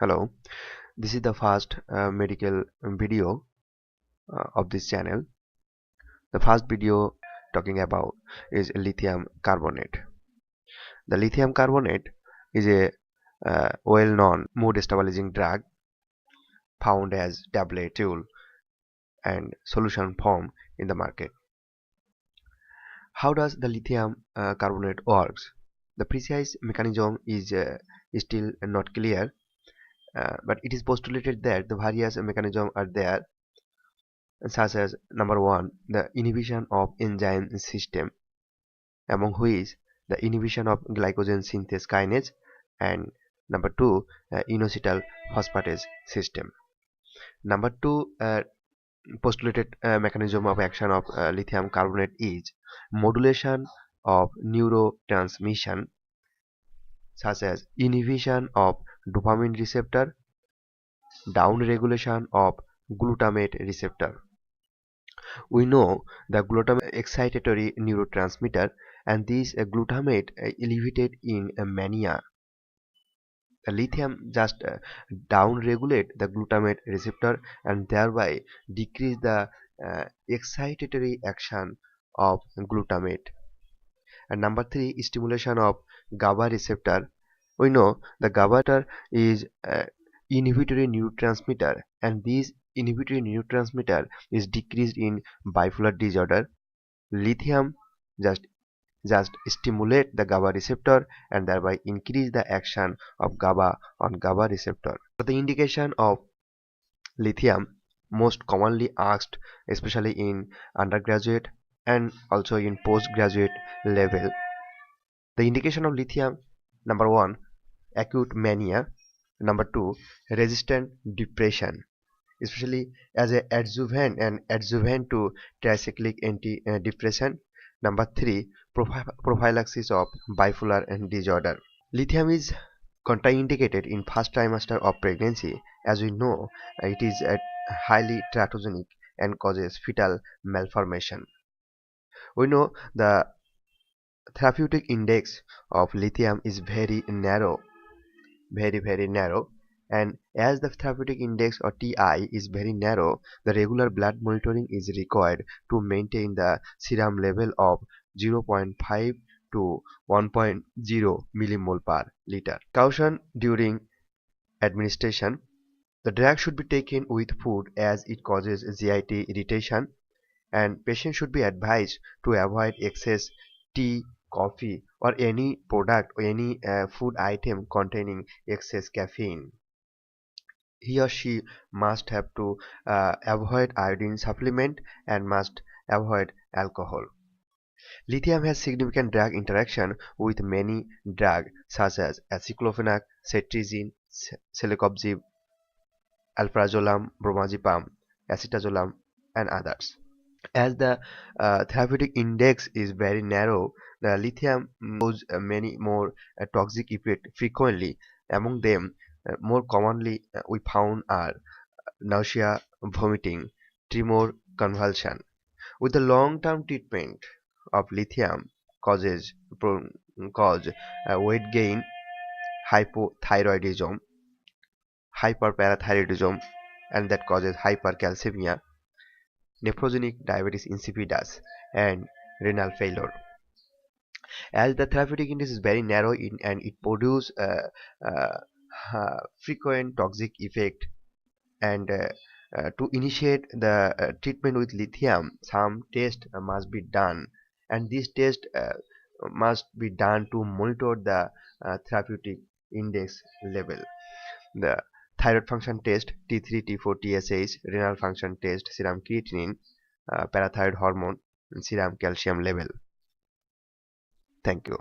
Hello, this is the first medical video of this channel. The first video talking about is lithium carbonate. The lithium carbonate is a well-known mood stabilizing drug found as tablet, capsule, and solution form in the market. How does the lithium carbonate works? The precise mechanism is still not clear, but it is postulated that the various mechanisms are there, such as number one, the inhibition of enzyme system, among which the inhibition of glycogen synthase kinase, and number two, inositol phosphatase system. Number two postulated mechanism of action of lithium carbonate is modulation of neurotransmission, such as inhibition of dopamine receptor, downregulation of glutamate receptor. We know the glutamate excitatory neurotransmitter, and this glutamate elevated in mania. The lithium just downregulate the glutamate receptor and thereby decrease the excitatory action of glutamate. And number three, stimulation of GABA receptor. We know the GABA receptor is inhibitory neurotransmitter, and this inhibitory neurotransmitter is decreased in bipolar disorder. Lithium just stimulate the GABA receptor and thereby increase the action of GABA on GABA receptor. So the indication of lithium most commonly asked, especially in undergraduate and also in postgraduate level. The indication of lithium: number one, acute mania; number two, resistant depression, especially as a adjuvant to tricyclic antidepressant; number three, prophylaxis of bipolar and disorder. Lithium is contraindicated in first trimester of pregnancy. As we know, it is highly teratogenic and causes fetal malformation. We know the therapeutic index of lithium is very narrow, very narrow, and as the therapeutic index or TI is very narrow, the regular blood monitoring is required to maintain the serum level of 0.5 to 1.0 millimole per liter. Caution during administration: the drug should be taken with food as it causes GIT irritation, and patients should be advised to avoid excess tea, coffee, or any product or any food item containing excess caffeine. He or she must have to avoid iodine supplement and must avoid alcohol. Lithium has significant drug interaction with many drugs such as aceclofenac, cetirizine, celecoxib, alprazolam, bromazepam, acetazolam, and others. As the therapeutic index is very narrow, the lithium causes many more toxic effects frequently. Among them, more commonly we found are nausea, vomiting, tremor, convulsion. With the long-term treatment of lithium cause weight gain, hypothyroidism, hyperparathyroidism, and that causes hypercalcemia, nephrogenic diabetes insipidus, and renal failure. As the therapeutic index is very narrow and it produces frequent toxic effect, and to initiate the treatment with lithium, some test must be done, and this test must be done to monitor the therapeutic index level. The thyroid function test, T3, T4, TSH, renal function test, serum creatinine, parathyroid hormone, and serum calcium level. Thank you.